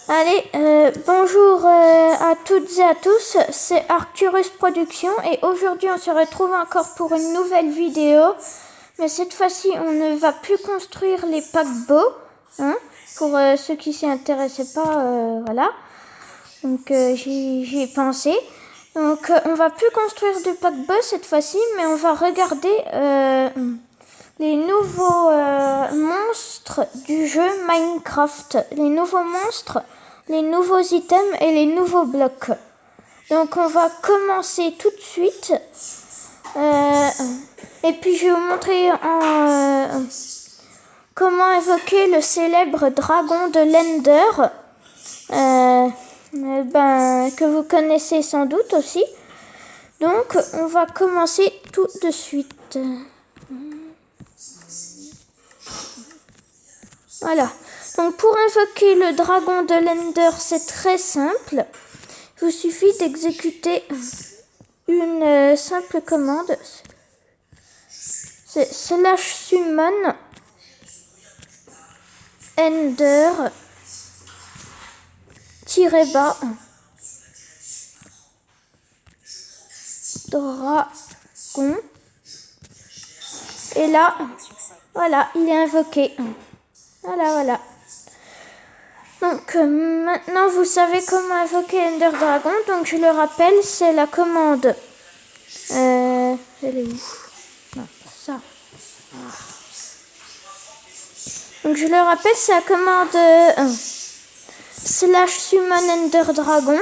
Allez, bonjour à toutes et à tous, c'est Arcturus Productions et aujourd'hui on se retrouve encore pour une nouvelle vidéo. Mais cette fois-ci on ne va plus construire les paquebots, hein, pour ceux qui s'y intéressaient pas, voilà. Donc j'y ai pensé. Donc on va plus construire de paquebots cette fois-ci, mais on va regarder les nouveaux monstres du jeu Minecraft. Les nouveaux monstres, les nouveaux items et les nouveaux blocs. Donc on va commencer tout de suite. Et puis je vais vous montrer comment évoquer le célèbre dragon de l'Ender. Que vous connaissez sans doute aussi. Donc on va commencer tout de suite. Voilà. Donc pour invoquer le dragon de l'Ender, c'est très simple. Il vous suffit d'exécuter une simple commande. C'est /summon Ender -bas dragon. Et là, voilà, il est invoqué. Voilà. Donc maintenant vous savez comment invoquer Ender Dragon. Donc je le rappelle, c'est la commande. Elle est où? Non, pas ça. Donc je le rappelle, c'est la commande /summon Ender Dragon.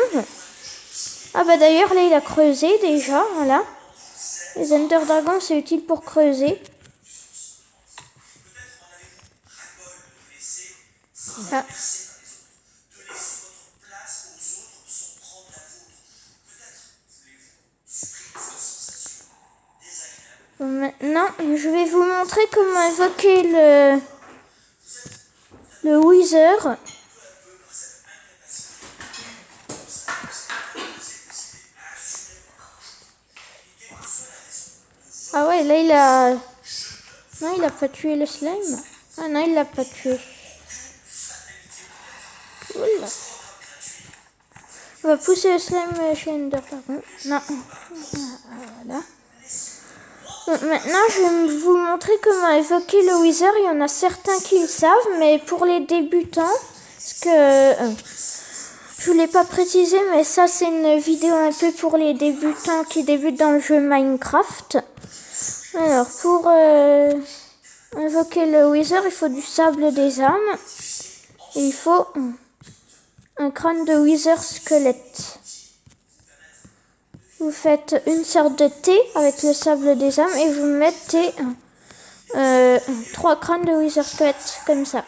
Ah bah d'ailleurs là il a creusé déjà, voilà. Les Ender Dragons c'est utile pour creuser. Ah. Bon, maintenant, je vais vous montrer comment invoquer le Wither. Ah ouais, là il a... Non, il a pas tué le slime. Ah non, il l'a pas tué. Oula. On va pousser le slime chez Ender Dragon. Non. Voilà. Bon, maintenant, je vais vous montrer comment évoquer le Wither. Il y en a certains qui le savent, mais pour les débutants, parce que je ne l'ai pas précisé, mais ça, c'est une vidéo un peu pour les débutants qui débutent dans le jeu Minecraft. Alors, pour invoquer le Wither, il faut du sable des âmes. Et il faut un crâne de Wither squelette. Vous faites une sorte de thé avec le sable des âmes et vous mettez 3 crânes de Wither squelette comme ça.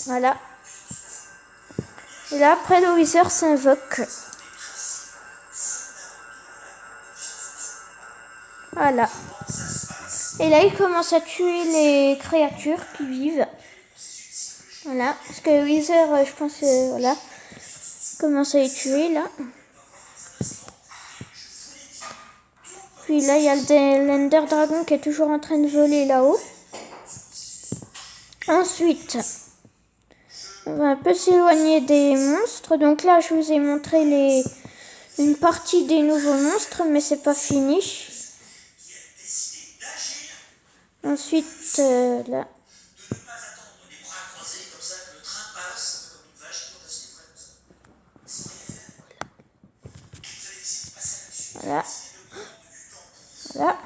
Voilà. Et là, après, le Wither s'invoque. Voilà. Et là, il commence à tuer les créatures qui vivent. Voilà. Parce que le Wither, je pense, voilà, commence à les tuer, là. Puis là, il y a l'Ender Dragon qui est toujours en train de voler là-haut. Ensuite, on va un peu s'éloigner des monstres. Donc là, je vous ai montré une partie des nouveaux monstres, mais c'est pas fini. Ensuite, là. Voilà.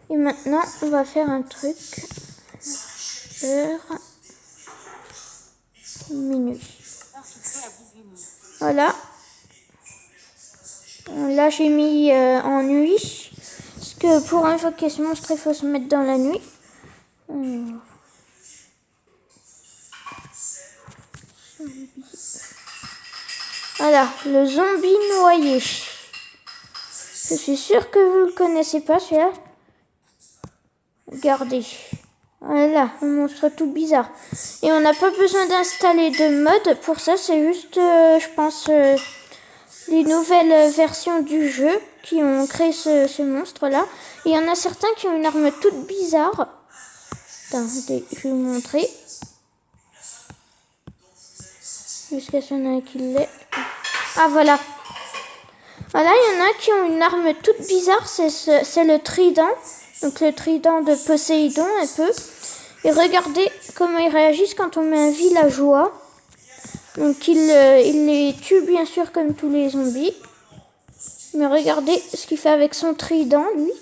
Et maintenant, on va faire un truc. Heure. Minuit. Voilà. Là, j'ai mis en nuit. Parce que pour invoquer ce monstre, il faut se mettre dans la nuit. Voilà, le zombie noyé. Je suis sûre que vous ne le connaissez pas, celui-là. Regardez. Voilà, un monstre tout bizarre. Et on n'a pas besoin d'installer de mode. Pour ça, c'est juste, je pense, les nouvelles versions du jeu qui ont créé ce monstre-là. Et il y en a certains qui ont une arme toute bizarre. Attendez, je vais vous montrer. Jusqu'à ce qu'il y en a un qui l'ait. Ah voilà. Voilà, il y en a qui ont une arme toute bizarre, c'est le trident. Donc le trident de Poséidon un peu. Et regardez comment ils réagissent quand on met un villageois. Donc il les tue bien sûr comme tous les zombies. Mais regardez ce qu'il fait avec son trident, lui.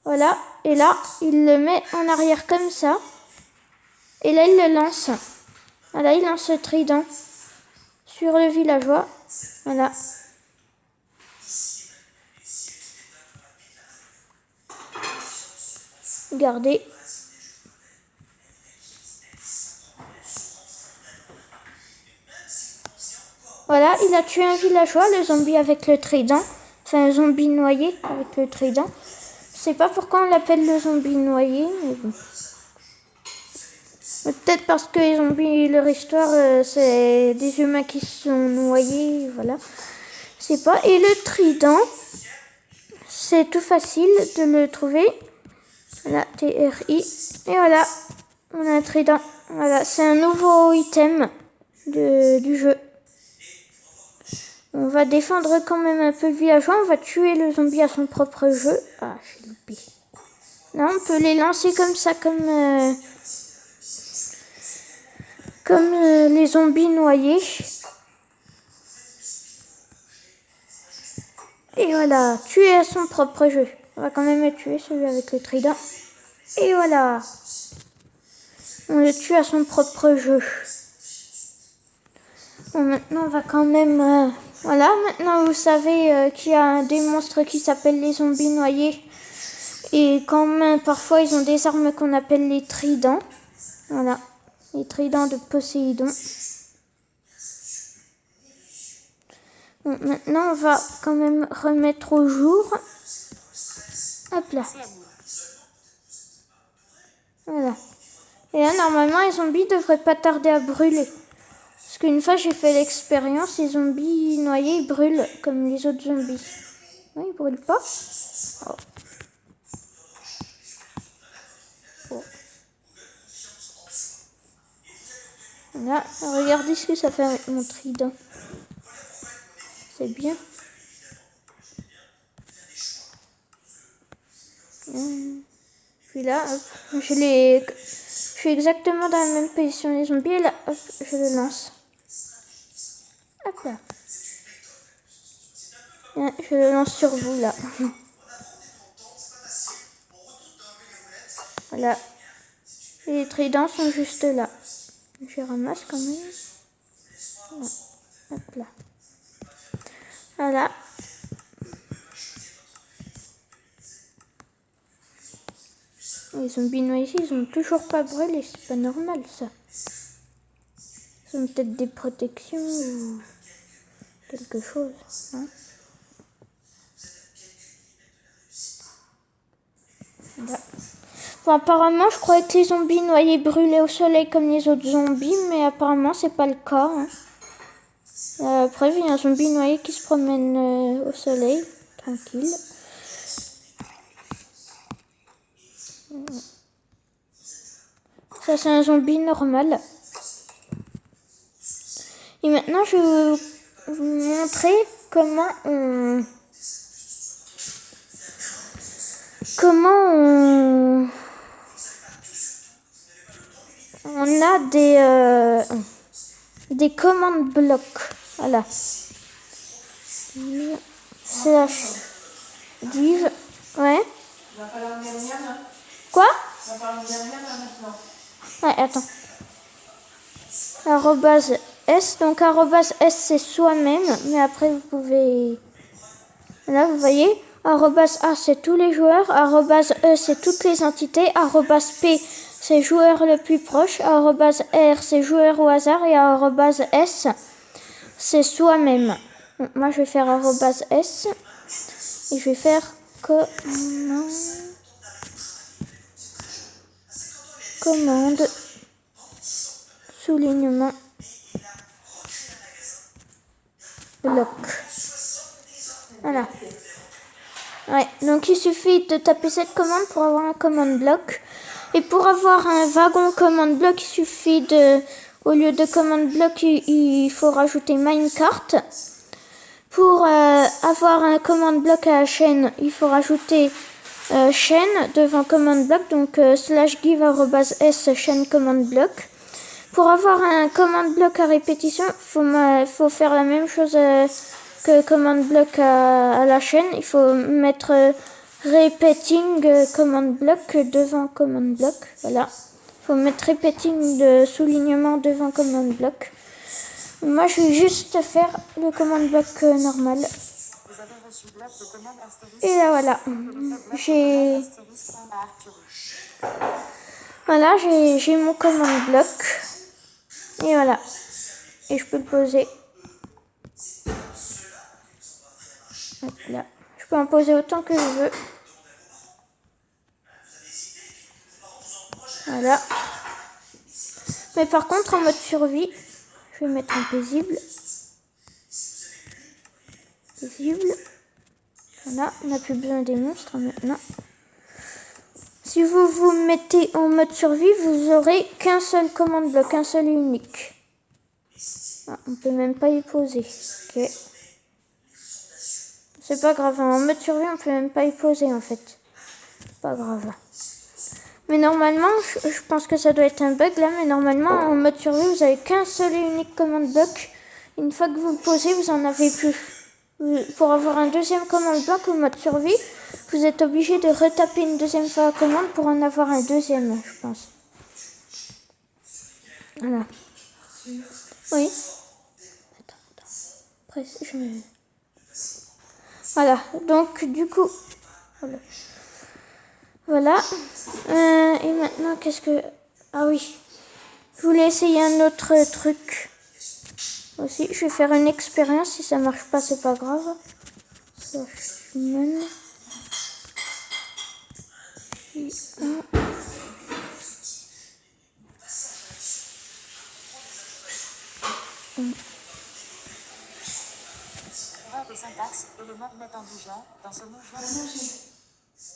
Voilà. Et là, il le met en arrière comme ça. Et là, il le lance. Voilà, il lance le trident sur le villageois. Voilà. Regardez. Voilà, il a tué un villageois, le zombie avec le trident. C'est un zombie noyé avec le trident. Je sais pas pourquoi on l'appelle le zombie noyé, mais bon. Peut-être parce que les zombies, leur histoire, c'est des humains qui sont noyés, voilà. Je sais pas. Et le trident, c'est tout facile de le trouver. Voilà, TRI. Et voilà, on a un trident. Voilà, c'est un nouveau item du jeu. On va défendre quand même un peu le villageois. On va tuer le zombie à son propre jeu. Ah, j'ai loupé. Là, on peut les lancer comme ça, comme les zombies noyés. Et voilà, tuer à son propre jeu. On va quand même le tuer, celui avec le trident. Et voilà. On le tue à son propre jeu. Bon, maintenant, on va quand même... voilà, maintenant, vous savez qu'il y a des monstres qui s'appellent les zombies noyés. Et quand même, parfois, ils ont des armes qu'on appelle les tridents. Voilà, les tridents de Poséidon. Bon, maintenant, on va quand même remettre au jour. Hop là. Voilà. Et là, normalement, les zombies ne devraient pas tarder à brûler. Parce qu'une fois, j'ai fait l'expérience, les zombies noyés, ils brûlent comme les autres zombies. Non, ils ne brûlent pas. Oh. Oh. Là, regardez ce que ça fait avec mon trident. C'est bien. Puis là, hop, je suis exactement dans la même position les zombies. Et là, hop, je le lance. Hop là. Je le lance sur vous là. Voilà. Et les tridents sont juste là. Je ramasse quand même. Voilà. Hop là. Voilà. Les zombies noyés, ils ont toujours pas brûlé. C'est pas normal ça. Ils ont peut-être des protections ou quelque chose. Hein. Voilà. Bon, apparemment, je croyais que les zombies noyés brûlaient au soleil comme les autres zombies, mais apparemment, c'est pas le cas. Hein. Preuve, il y a un zombie noyé qui se promène au soleil, tranquille. Ça, c'est un zombie normal. Et maintenant, je vais vous montrer comment on a des commandes blocs. Voilà. CH div. Ouais. Il va falloir une dernière. Quoi? Il va falloir une dernière maintenant. Ouais, attends. Arrobase S. Donc arrobase S c'est soi-même, mais après vous pouvez. Là vous voyez. Arrobase A c'est tous les joueurs. Arrobase E c'est toutes les entités. Arrobase P c'est joueur le plus proche. Arrobase R c'est joueur au hasard. Et arrobase S c'est soi-même. Donc, moi je vais faire arrobase S. Et je vais faire commande soulignement bloc. Voilà. Ouais, donc il suffit de taper cette commande pour avoir un commande bloc. Et pour avoir un wagon commande bloc, il suffit de au lieu de commande bloc, il faut rajouter minecart. Pour avoir un commande bloc à la chaîne, il faut rajouter chaîne devant commande bloc, donc /give@s chaîne commande bloc. Pour avoir un commande bloc à répétition, faut faire la même chose que commande bloc à la chaîne. Il faut mettre repeating command block devant command block. Voilà. Il faut mettre repeating de soulignement devant command block. Moi, je vais juste faire le command block normal. Et là, voilà. J'ai mon command block. Et voilà. Et je peux le poser. Hop là. Je peux en poser autant que je veux. Voilà. Mais par contre, en mode survie, je vais mettre en paisible. Paisible. Voilà, on n'a plus besoin des monstres maintenant. Si vous vous mettez en mode survie, vous aurez qu'un seul command bloc, un seul et unique. Ah, on peut même pas y poser. Ok. C'est pas grave, en mode survie, on peut même pas y poser en fait. Pas grave. Mais normalement, je pense que ça doit être un bug là, mais normalement en mode survie, vous avez qu'un seul et unique command block. Une fois que vous le posez, vous en avez plus. Pour avoir un deuxième command block en mode survie, vous êtes obligé de retaper une deuxième fois la commande pour en avoir un deuxième, je pense. Voilà. Oui. Attends. Après, Voilà. Donc, du coup, voilà. Et maintenant, qu'est-ce que... Ah oui. Je voulais essayer un autre truc. Aussi, je vais faire une expérience. Si ça marche pas, c'est pas grave.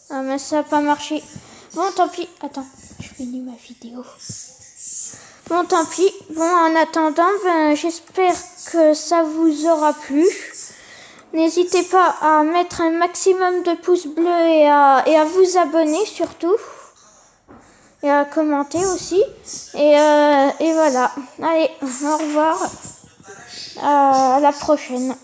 Ah mais ça n'a pas marché. Bon tant pis. Attends, je finis ma vidéo. Bon tant pis. Bon en attendant, j'espère que ça vous aura plu. N'hésitez pas à mettre un maximum de pouces bleus et à vous abonner surtout. Et à commenter aussi. Et voilà. Allez, au revoir. À la prochaine.